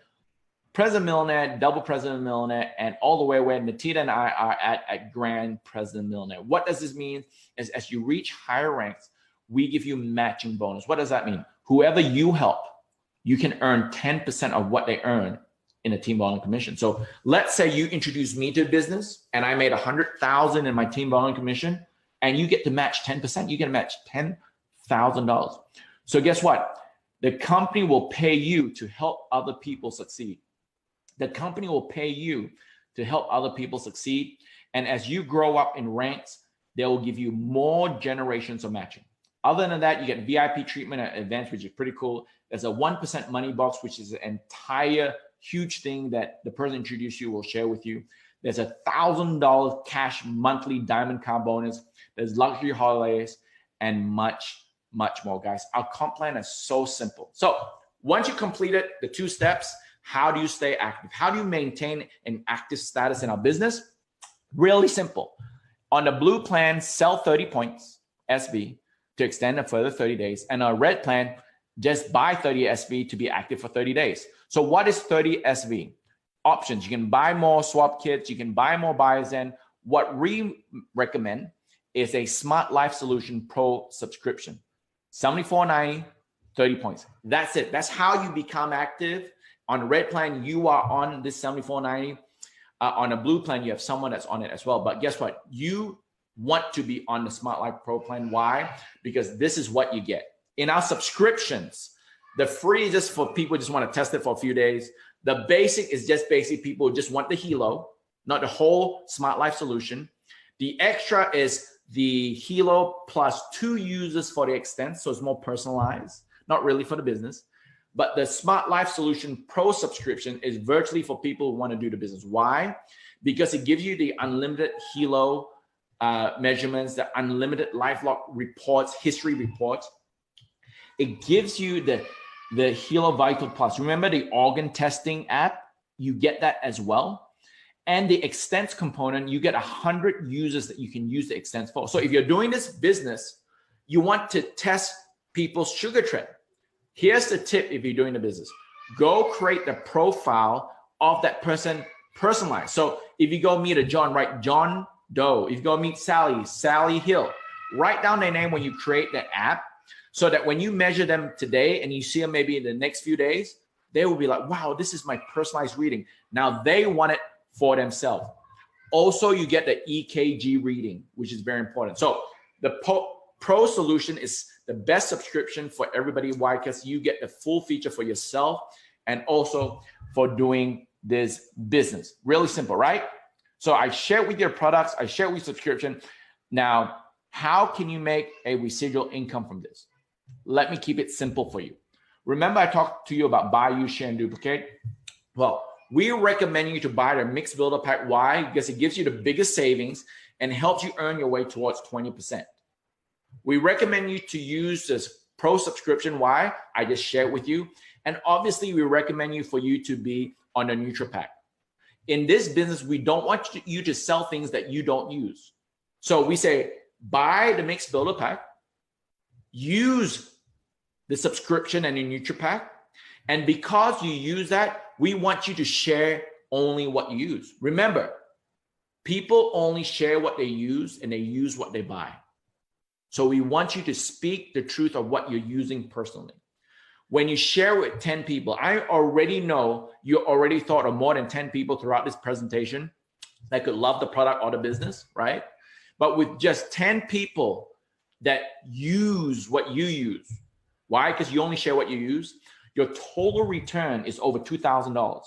B: president millionaire, double president millionaire, and all the way where Natita and I are at grand president millionaire. What does this mean? Is as you reach higher ranks, we give you matching bonus. What does that mean? Whoever you help, you can earn 10% of what they earn in a team building commission. So let's say you introduce me to a business and I made 100,000 in my team building commission, and you get to match 10%. You get to match $10,000. So guess what? The company will pay you to help other people succeed. The company will pay you to help other people succeed. And as you grow up in ranks, they will give you more generations of matching. Other than that, you get VIP treatment at events, which is pretty cool. There's a 1% money box, which is an entire huge thing that the person introduced you will share with you. There's a $1,000 cash monthly diamond card bonus. There's luxury holidays and much, much more, guys. Our comp plan is so simple. So once you completed the 2 steps, how do you stay active? How do you maintain an active status in our business? Really simple. On the blue plan, sell 30 points SV to extend a further 30 days. And our red plan, just buy 30 SV to be active for 30 days. So what is 30 SV? Options. You can buy more swap kits. You can buy more buyers in. What we recommend is a Smart Life Solution Pro subscription. $74.90, 30 points. That's it. That's how you become active. On the red plan, you are on this $74.90. On a blue plan, you have someone that's on it as well. But guess what? You want to be on the Smart Life Pro plan. Why? Because this is what you get. In our subscriptions, the free is just for people who just want to test it for a few days. The basic is just basic people who just want the Hilo, not the whole Smart Life solution. The extra is the Hilo plus 2 users for the extent, so it's more personalized, not really for the business. But the Smart Life Solution Pro subscription is virtually for people who want to do the business. Why? Because it gives you the unlimited Hilo measurements, the unlimited LifeLock reports, history reports. It gives you the Hilo Vital Plus. Remember the organ testing app? You get that as well. And the extents component, you get 100 users that you can use the extents for. So if you're doing this business, you want to test people's sugar trend. Here's the tip if you're doing the business. Go create the profile of that person personalized. So if you go meet a John, write John Doe. If you go meet Sally, Sally Hill. Write down their name when you create the app so that when you measure them today and you see them maybe in the next few days, they will be like, wow, this is my personalized reading. Now they want it for themselves. Also, you get the EKG reading, which is very important. So the Pro solution is the best subscription for everybody. Why? Because you get the full feature for yourself and also for doing this business. Really simple, right? So I share with your products. I share with subscription. Now, how can you make a residual income from this? Let me keep it simple for you. Remember I talked to you about buy, use, share, and duplicate? Well, we recommend you to buy the Mixed Builder Pack. Why? Because it gives you the biggest savings and helps you earn your way towards 20%. We recommend you to use this Pro subscription. Why? I just shared with you. And obviously, we recommend you for you to be on the Neutral Pack. In this business, we don't want you to sell things that you don't use. So we say, buy the Mixed Builder Pack, use the subscription and the Neutral Pack. And because you use that, we want you to share only what you use. Remember, people only share what they use and they use what they buy. So we want you to speak the truth of what you're using personally. When you share with 10 people, I already know you already thought of more than 10 people throughout this presentation that could love the product or the business, right? But with just 10 people that use what you use, why? Because you only share what you use. Your total return is over $2,000.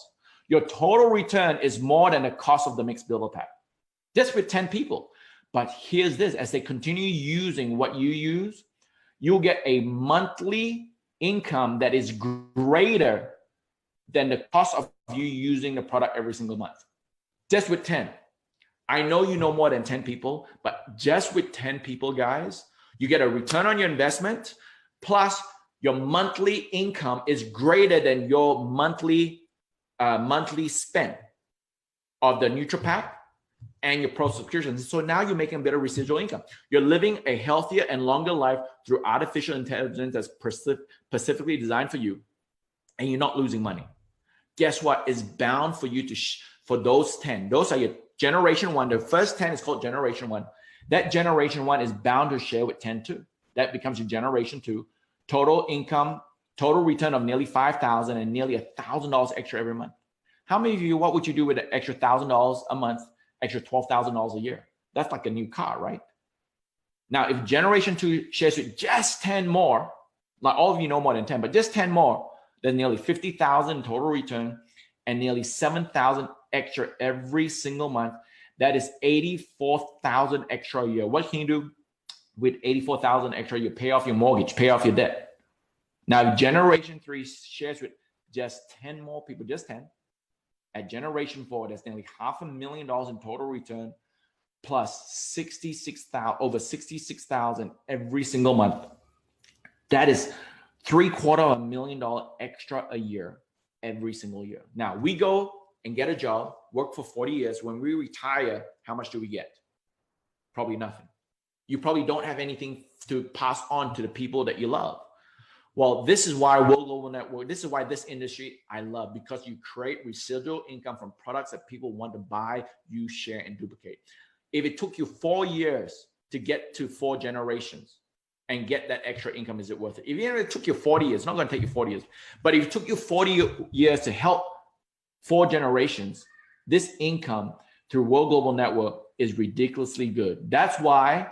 B: Your total return is more than the cost of the Mixed Builder Pack, just with 10 people. But here's this, as they continue using what you use, you'll get a monthly income that is greater than the cost of you using the product every single month. Just with 10. I know you know more than 10 people, but just with 10 people, guys, you get a return on your investment, plus your monthly income is greater than your monthly spend of the Neutral Pack and your pro subscriptions. So now you're making a better residual income. You're living a healthier and longer life through artificial intelligence that's specifically designed for you, and you're not losing money. Guess what? It's bound for you to, for those 10. Those are your generation 1. The first 10 is called generation 1. That generation 1 is bound to share with 10 2. That becomes your generation 2. Total income, total return of nearly $5,000 and nearly $1,000 extra every month. How many of you, what would you do with an extra $1,000 a month, extra $12,000 a year? That's like a new car, right? Now, if generation 2 shares with just 10 more, like all of you know more than 10, but just 10 more, then nearly $50,000 total return and nearly $7,000 extra every single month. That is $84,000 extra a year. What can you do with $84,000 extra? You pay off your mortgage, pay off your debt. Now, generation 3 shares with just 10 more people, just 10. At generation 4, that's nearly $500,000 in total return, plus over $66,000 every single month. That is $750,000 extra a year, every single year. Now we go and get a job, work for 40 years. When we retire, how much do we get? Probably nothing. You probably don't have anything to pass on to the people that you love. Well, this is why World Global Network, this is why this industry I love, because you create residual income from products that people want to buy, use, share, and duplicate. If it took you 4 years to get to 4 generations and get that extra income, is it worth it? Even if it took you 40 years, it's not going to take you 40 years, but if it took you 40 years to help 4 generations, this income through World Global Network is ridiculously good. That's why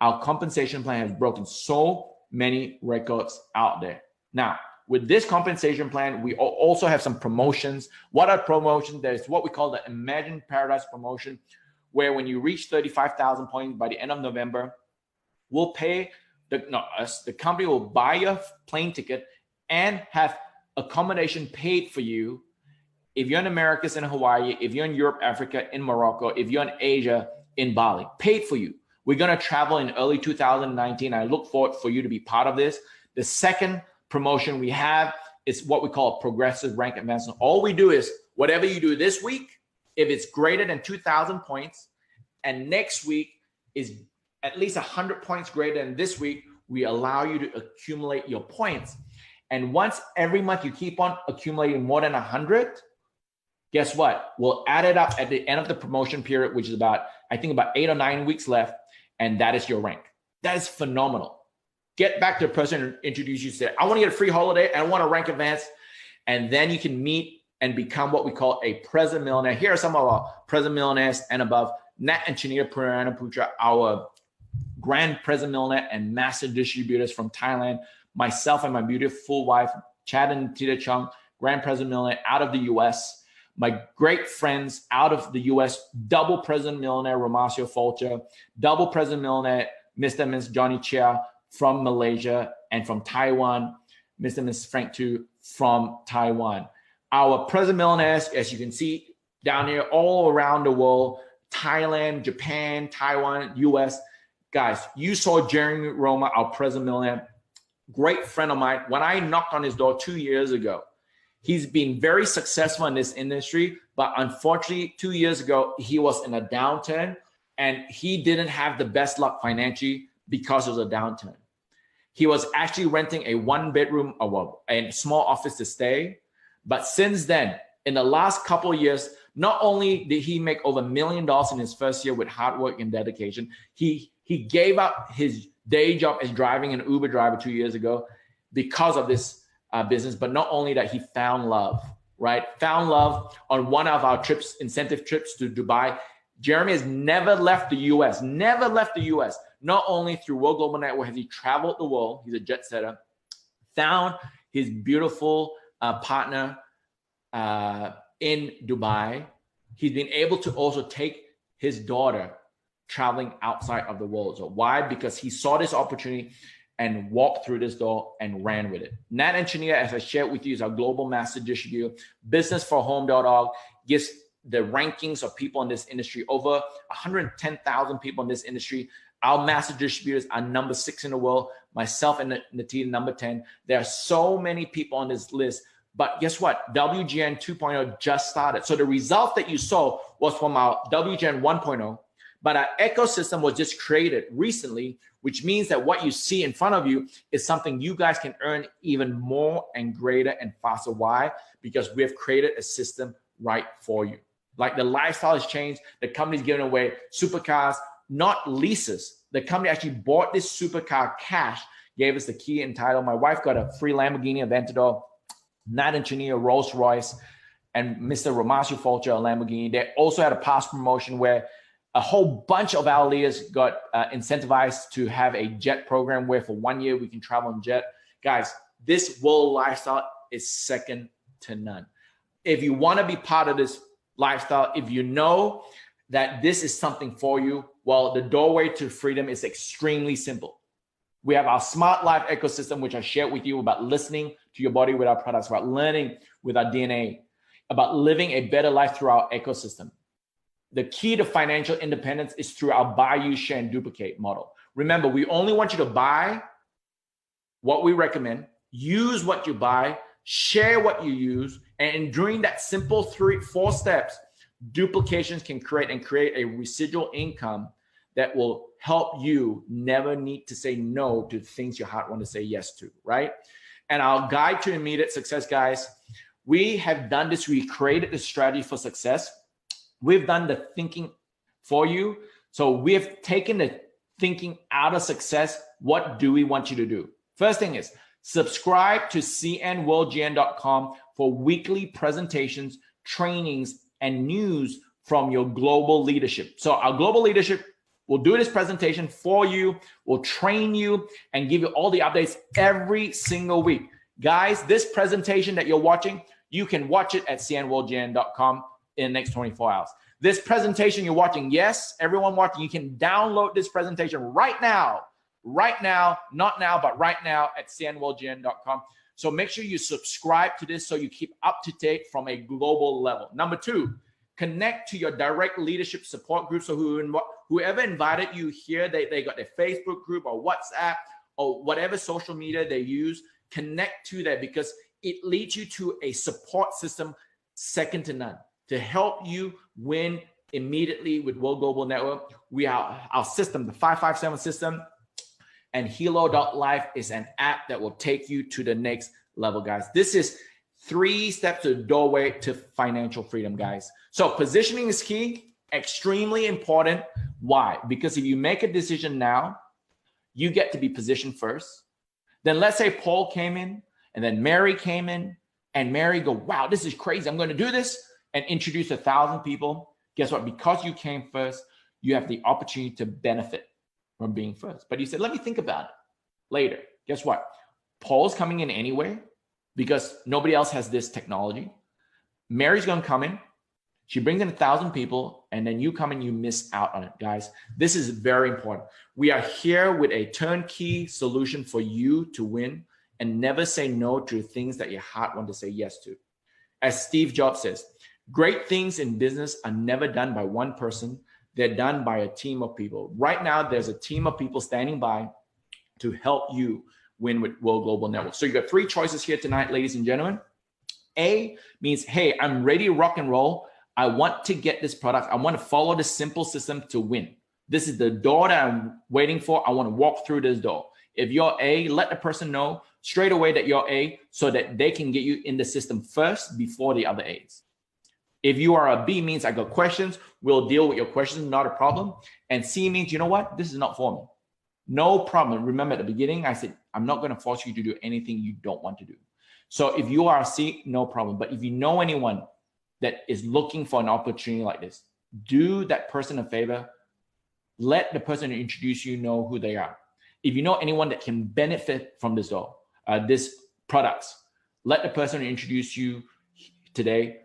B: our compensation plan has broken so many records out there. Now, with this compensation plan, we also have some promotions. What are promotions? There's what we call the Imagine Paradise promotion, where when you reach 35,000 points by the end of November, we'll pay, the company will buy your plane ticket and have accommodation paid for you. If you're in Americas, in Hawaii, if you're in Europe, Africa, in Morocco, if you're in Asia, in Bali, paid for you. We're going to travel in early 2019. I look forward for you to be part of this. The second promotion we have is what we call a progressive rank advancement. All we do is whatever you do this week, if it's greater than 2,000 points, and next week is at least 100 points greater than this week, we allow you to accumulate your points. And once every month you keep on accumulating more than 100, guess what? We'll add it up at the end of the promotion period, which is about 8 or 9 weeks left. And that is your rank. That is phenomenal. Get back to the person who introduced you, say, I want to get a free holiday. I want to rank advance. And then you can meet and become what we call a President Millionaire. Here are some of our President Millionaires and above. Nat and Chania Puranaputra, our Grand President Millionaire and Master Distributors from Thailand. Myself and my beautiful wife, Chad and Tita Chong, Grand President Millionaire out of the US. My great friends out of the US, double President Millionaire Romasio Fulcher, double President Millionaire Mr. and Ms. Johnny Chia from Malaysia, and from Taiwan, Mr. and Ms. Frank Tu from Taiwan. Our President Millionaires, as you can see down here, all around the world, Thailand, Japan, Taiwan, US. Guys, you saw Jeremy Roma, our President Millionaire, great friend of mine. When I knocked on his door 2 years ago, he's been very successful in this industry, but unfortunately, 2 years ago, he was in a downturn and he didn't have the best luck financially because it was a downturn. He was actually renting a 1-bedroom or a small office to stay. But since then, in the last couple of years, not only did he make over $1 million in his first year with hard work and dedication, he gave up his day job as driving an Uber driver 2 years ago because of this business. But not only that, he found love, right? Found love on one of our trips, incentive trips to Dubai. Jeremy has never left the US, never left the US. Not only through World Global Network has he traveled the world, he's a jet setter, found his beautiful partner in Dubai. He's been able to also take his daughter traveling outside of the world. So why? Because he saw this opportunity and walked through this door and ran with it. Nat and Chania, as I shared with you, is our global master distributor. Businessforhome.org gives the rankings of people in this industry, over 110,000 people in this industry. Our master distributors are number 6 in the world. Myself and Natita, number 10. There are so many people on this list, But guess what? WGN 2.0 just started. So the results that you saw was from our WGN 1.0, but our ecosystem was just created recently, which means that what you see in front of you is something you guys can earn even more and greater and faster. Why? Because we have created a system right for you. Like the lifestyle has changed. The company's giving away supercars, not leases. The company actually bought this supercar cash, gave us the key and title. My wife got a free Lamborghini Aventador, Nat and Chania Rolls Royce, and Mr. Romasio Fulcher a Lamborghini. They also had a past promotion where a whole bunch of our leaders got incentivized to have a jet program where for 1 year we can travel in jet. Guys, this world lifestyle is second to none. If you want to be part of this lifestyle, if you know that this is something for you, well, the doorway to freedom is extremely simple. We have our smart life ecosystem, which I shared with you about listening to your body with our products, about learning with our DNA, about living a better life through our ecosystem. The key to financial independence is through our buy, use, share, and duplicate model. Remember, we only want you to buy what we recommend, use what you buy, share what you use, and during that simple 3-4 steps, duplications can create a residual income that will help you never need to say no to things your heart want to say yes to, right? And our guide to immediate success, guys, we have done this. We created the strategy for success. We've done the thinking for you. So we have taken the thinking out of success. What do we want you to do? First thing is subscribe to cnworldgn.com for weekly presentations, trainings, and news from your global leadership. So our global leadership will do this presentation for you, will train you, and give you all the updates every single week. Guys, this presentation that you're watching, you can watch it at cnworldgn.com in the next 24 hours. This presentation you're watching, yes, everyone watching, you can download this presentation right now, not now, but right now at cnworldgn.com. So make sure you subscribe to this so you keep up to date from a global level. Number 2, connect to your direct leadership support group. So whoever invited you here, they got their Facebook group or WhatsApp or whatever social media they use, connect to that because it leads you to a support system second to none to help you win immediately with World Global Network. We are our system, the 557 system, and Hilo.life is an app that will take you to the next level, guys. This is 3 steps to the doorway to financial freedom, guys. So positioning is key, extremely important. Why? Because if you make a decision now, you get to be positioned first. Then let's say Paul came in and then Mary came in and Mary go, wow, this is crazy. I'm going to do this and introduce 1,000 people. Guess what? Because you came first, you have the opportunity to benefit from being first. But you said, let me think about it later. Guess what? Paul's coming in anyway because nobody else has this technology. Mary's going to come in. She brings in 1,000 people, and then you come and you miss out on it, guys. This is very important. We are here with a turnkey solution for you to win and never say no to things that your heart wants to say yes to. As Steve Jobs says, great things in business are never done by one person. They're done by a team of people. Right now, there's a team of people standing by to help you win with World Global Network. So you got 3 choices here tonight, ladies and gentlemen. A means, hey, I'm ready to rock and roll. I want to get this product. I want to follow this simple system to win. This is the door that I'm waiting for. I want to walk through this door. If you're A, let the person know straight away that you're A so that they can get you in the system first before the other A's. If you are a B, means I got questions. We'll deal with your questions, not a problem. And C means, you know what? This is not for me. No problem. Remember at the beginning, I said, I'm not going to force you to do anything you don't want to do. So if you are a C, no problem. But if you know anyone that is looking for an opportunity like this, do that person a favor. Let the person who introduced you know who they are. If you know anyone that can benefit from this products, let the person who introduced you today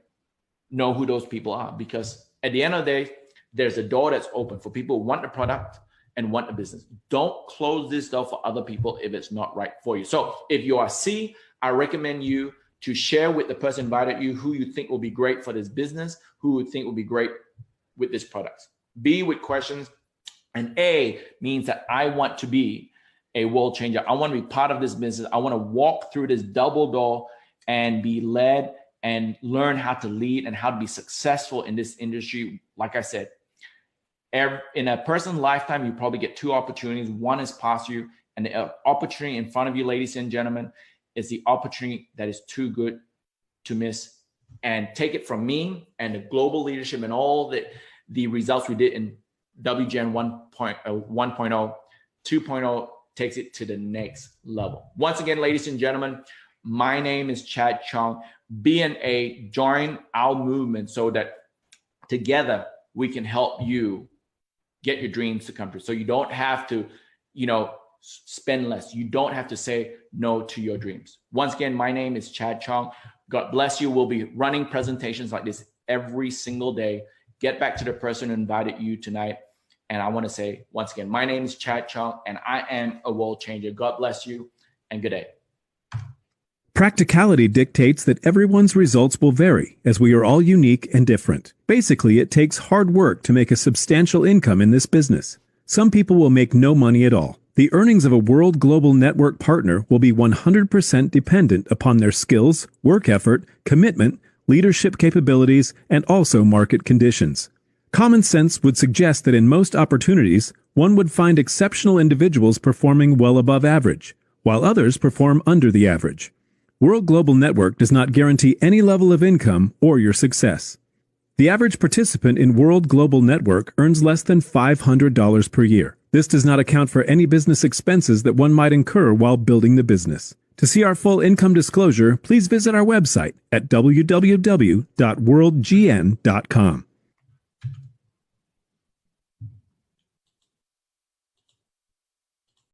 B: know who those people are, because at the end of the day, there's a door that's open for people who want the product and want the business. Don't close this door for other people if it's not right for you. So if you are C, I recommend you to share with the person invited you who you think will be great for this business, who you think will be great with this product. B with questions. And A means that I want to be a world changer. I want to be part of this business. I want to walk through this double door and be led and learn how to lead and how to be successful in this industry. Like I said, in a person's lifetime, you probably get two opportunities. One is past you, and the opportunity in front of you, ladies and gentlemen, is the opportunity that is too good to miss. And take it from me and the global leadership and all the results we did in WGN 1.0, 2.0 takes it to the next level. Once again, ladies and gentlemen, my name is Chad Chong. BNA, join our movement so that together we can help you get your dreams to come true. So you don't have to, spend less. You don't have to say no to your dreams. Once again, my name is Chad Chong. God bless you. We'll be running presentations like this every single day. Get back to the person who invited you tonight. And I want to say, once again, my name is Chad Chong, and I am a world changer. God bless you, and good day.
A: Practicality dictates that everyone's results will vary, as we are all unique and different. Basically, it takes hard work to make a substantial income in this business. Some people will make no money at all. The earnings of a World Global Network partner will be 100% dependent upon their skills, work effort, commitment, leadership capabilities, and also market conditions. Common sense would suggest that in most opportunities, one would find exceptional individuals performing well above average, while others perform under the average. World Global Network does not guarantee any level of income or your success. The average participant in World Global Network earns less than $500 per year. This does not account for any business expenses that one might incur while building the business. To see our full income disclosure, please visit our website at www.worldgn.com.